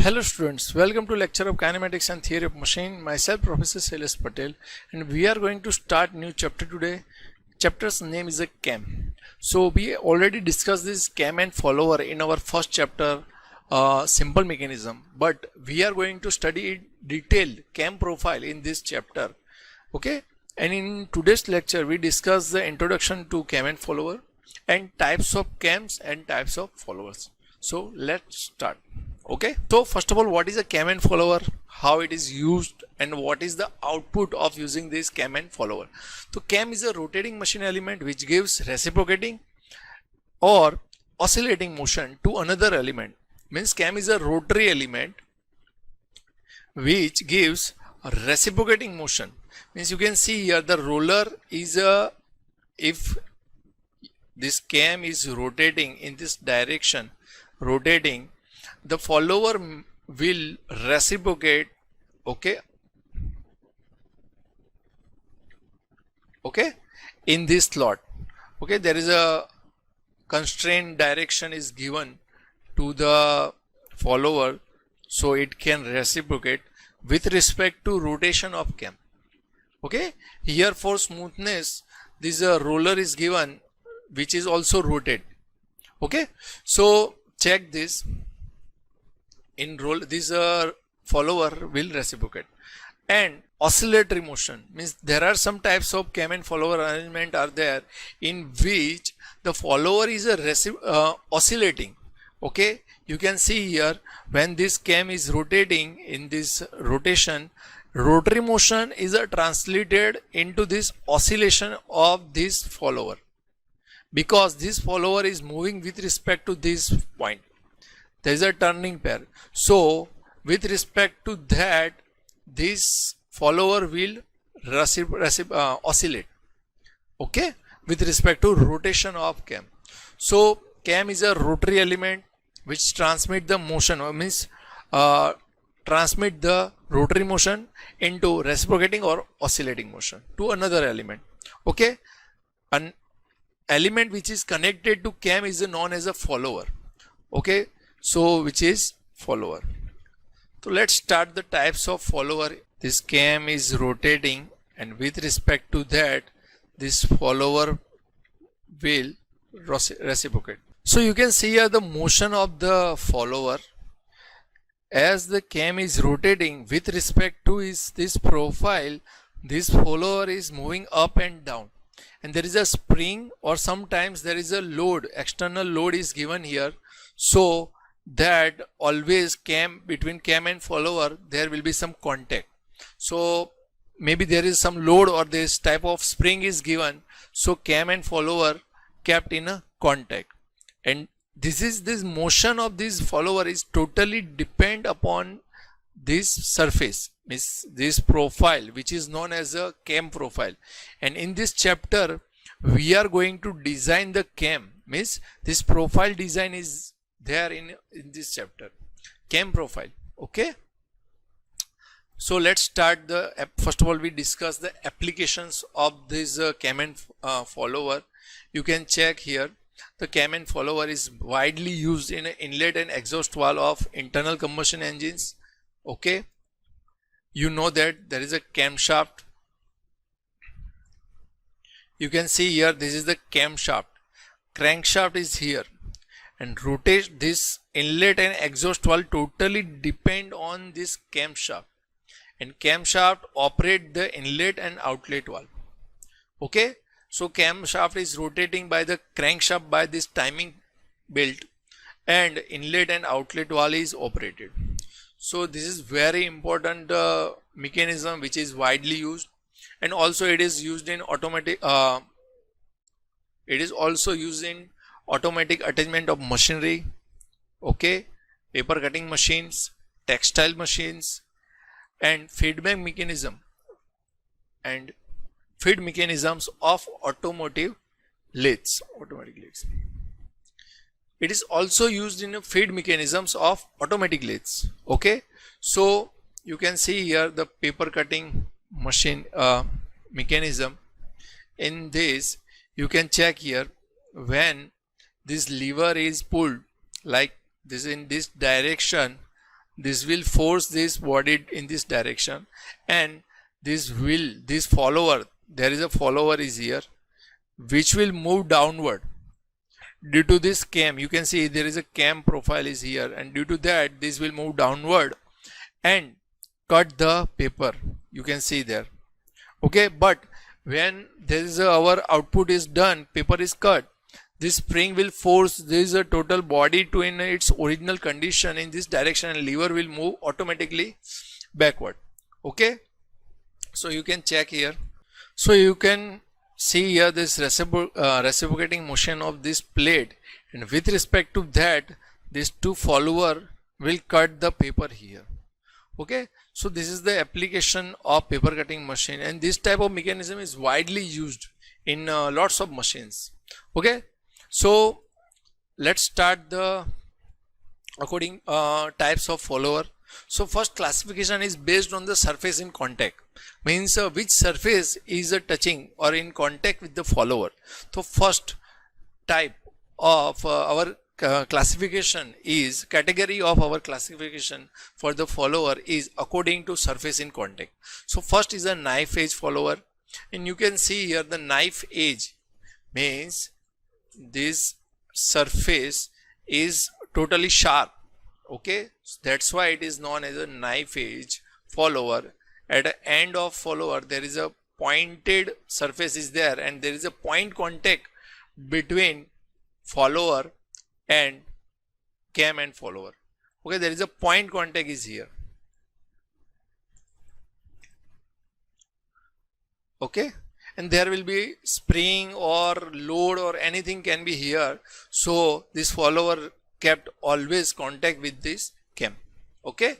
Hello students, welcome to lecture of kinematics and theory of machine. Myself Professor Shailesh Patel, and we are going to start new chapter today. Chapter's name is a cam. So we already discussed this cam and follower in our first chapter, simple mechanism, but we are going to study detailed cam profile in this chapter. Okay, and in today's lecture we discuss the introduction to cam and follower and types of cams and types of followers. So let's start. Okay, so first of all, what is a cam and follower, how it is used, and what is the output of using this cam and follower. So cam is a rotating machine element which gives reciprocating or oscillating motion to another element. Means cam is a rotary element which gives a reciprocating motion. Means you can see here the roller is if this cam is rotating in this direction, the follower will reciprocate. Okay, in this slot. Okay, there is a constrained direction is given to the follower, so it can reciprocate with respect to rotation of cam. Okay, here for smoothness this roller is given which is also rotate. Okay, so check this. In roll, this follower will reciprocate. And oscillatory motion means there are some types of cam and follower arrangement are there in which the follower is oscillating. Okay, you can see here when this cam is rotating, in this rotation, rotary motion is translated into this oscillation of this follower, because this follower is moving with respect to this point. There is a turning pair, so with respect to that this follower will oscillate. Okay, with respect to rotation of cam. So cam is a rotary element which transmit the motion, or means transmit the rotary motion into reciprocating or oscillating motion to another element. Okay, an element which is connected to cam is known as a follower. Okay, so which is follower. So let's start the types of follower. This cam is rotating, and with respect to that this follower will reciprocate. So you can see here the motion of the follower. As the cam is rotating with respect to this profile, this follower is moving up and down, and there is a spring, or sometimes there is a load, external load is given here, so that always between cam and follower there will be some contact. So maybe there is some load or this type of spring is given, so cam and follower kept in a contact, and this motion of this follower is totally depend upon this surface, means this profile which is known as a cam profile. And in this chapter we are going to design the cam, means this profile design is there in this chapter, cam profile. Okay, so let's start the first of all we discuss the applications of this cam and follower. You can check here the cam and follower is widely used in an inlet and exhaust valve of internal combustion engines. Okay, you know that there is a camshaft. You can see here this is the camshaft, crankshaft is here, and rotate this inlet and exhaust valve totally depend on this camshaft, and camshaft operate the inlet and outlet valve. Okay, so camshaft is rotating by the crankshaft by this timing belt, and inlet and outlet valve is operated. So this is very important mechanism which is widely used, and also it is used in automatic automatic attachment of machinery. Okay, paper cutting machines, textile machines, and feedback mechanism and feed mechanisms of automotive lathes. It is also used in feed mechanisms of automatic lathes. Okay, so you can see here the paper cutting machine mechanism. In this you can check here when this lever is pulled like this in this direction, this will force this body in this direction, and this follower, there is a follower is here, which will move downward. Due to this cam, you can see there is a cam profile is here, and due to that this will move downward and cut the paper, you can see there. Okay, but when there is our output is done, paper is cut, this spring will force this total body to in its original condition in this direction, and lever will move automatically backward. Okay, so you can check here. So you can see here this reciprocating motion of this plate, and with respect to that, these two follower will cut the paper here. Okay, so this is the application of paper cutting machine, and this type of mechanism is widely used in lots of machines. Okay, so let's start the according types of follower. So first classification is based on the surface in contact, means which surface is touching or in contact with the follower. So first type of our classification is category of our classification for the follower is according to surface in contact. So first is a knife edge follower, and you can see here the knife edge means this surface is totally sharp. Okay, so that's why it is known as a knife edge follower. At the end of follower there is a pointed surface is there, and there is a point contact between follower and cam and follower. Okay, there is a point contact is here. Okay, and there will be spring or load or anything can be here, so this follower kept always contact with this cam. Okay,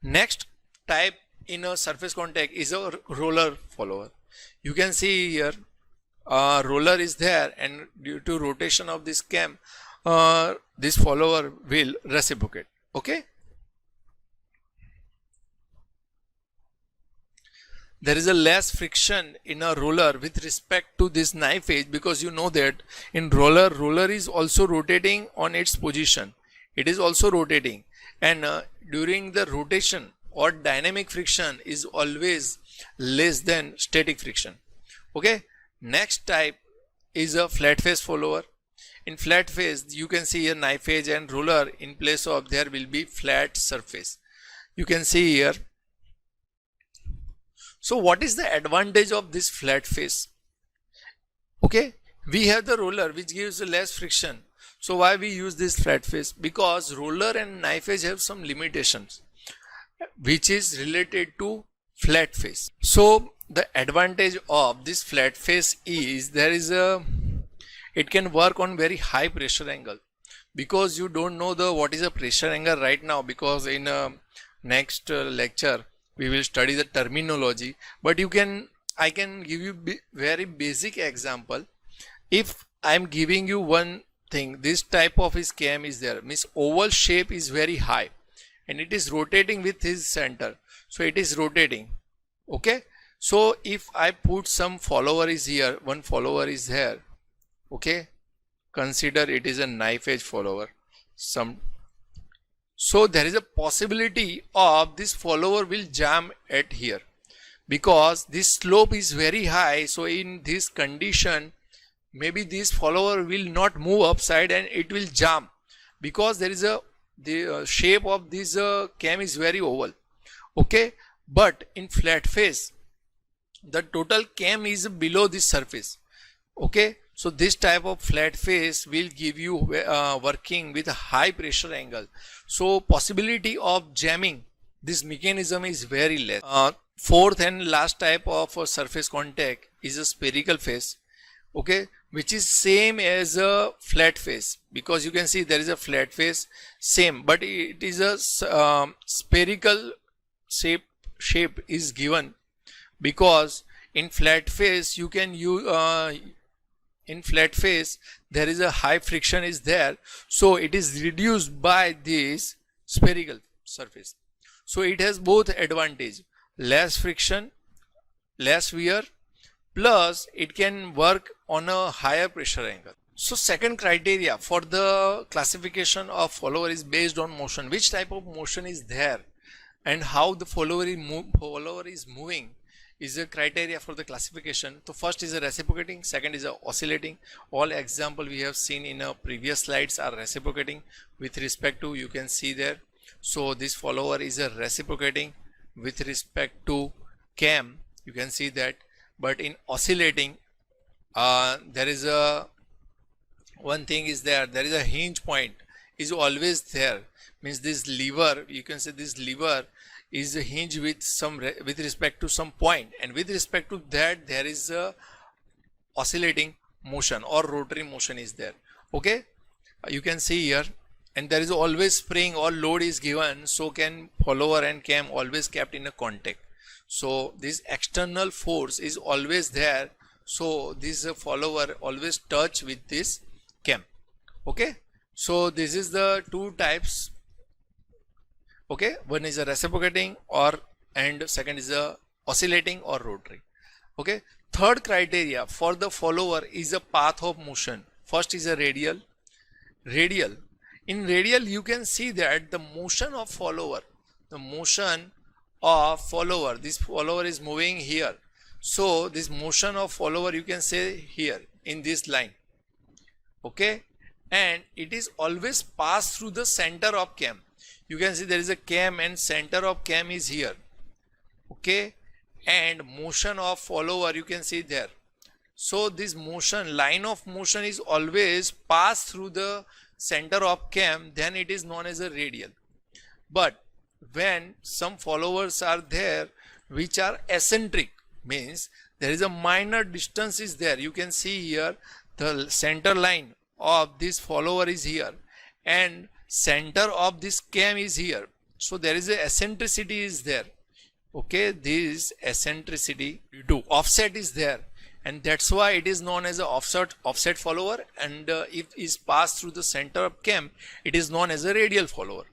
next type in a surface contact is a roller follower. You can see here roller is there, and due to rotation of this cam, this follower will reciprocate. Okay, there is a less friction in a roller with respect to this knife edge, because you know that in roller is also rotating on its position. It is also rotating, and during the rotation or dynamic friction is always less than static friction. Okay, next type is a flat face follower. In flat face you can see a knife edge and roller, in place of there will be flat surface. You can see here. So what is the advantage of this flat face? Okay, we have the roller which gives less friction. So why we use this flat face? Because roller and knife edge have some limitations which is related to flat face. So the advantage of this flat face is there is it can work on very high pressure angle, because you don't know what is a pressure angle right now, because in next lecture we will study the terminology, but I can give you very basic example. If I am giving you one thing, this type of his cam is there, means oval shape is very high and it is rotating with his center, so it is rotating. Okay, so if I put some follower is here, one follower is here. Okay, consider it is a knife edge follower. So there is a possibility of this follower will jam at here, because this slope is very high. So in this condition, maybe this follower will not move upside and it will jam, because there is the shape of this cam is very oval. Okay, but in flat face the total cam is below this surface. Okay, so this type of flat face will give you working with a high pressure angle, so possibility of jamming this mechanism is very less. Fourth and last type of surface contact is a spherical face. Okay, which is same as a flat face, because you can see there is a flat face same, but it is a spherical shape is given, because in flat face you can use in flat face there is a high friction is there, so it is reduced by this spherical surface. So it has both advantage, less friction, less wear, plus it can work on a higher pressure angle. So second criteria for the classification of follower is based on motion. Which type of motion is there and how the follower is moving is a criteria for the classification. So first is a reciprocating, second is a oscillating. All example we have seen in previous slides are reciprocating with respect to, you can see there. So this follower is a reciprocating with respect to cam, you can see that. But in oscillating, there is a one thing is there is a hinge point is always there, means this lever, you can say this lever is a hinge with some with respect to some point, and with respect to that there is a oscillating motion or rotary motion is there. Okay, you can see here, and there is always spring or load is given, so can follower and cam always kept in a contact. So this external force is always there, so this follower always touch with this cam. Okay, so this is the two types. Okay, one is a reciprocating and second is a oscillating or rotary. Okay, third criteria for the follower is a path of motion. First is a radial. In radial you can see that the motion of follower, this follower is moving here, so this motion of follower you can say here in this line. Okay, and it is always passed through the center of cam. You can see there is a cam and center of cam is here. Okay, and motion of follower you can see there. So this line of motion is always passed through the center of cam, then it is known as a radial. But when some followers are there which are eccentric, means there is a minor distance is there, you can see here the center line of this follower is here and center of this cam is here, so there is a eccentricity is there. Okay, this eccentricity due to offset is there, and that's why it is known as a offset follower, and if is passed through the center of cam, it is known as a radial follower.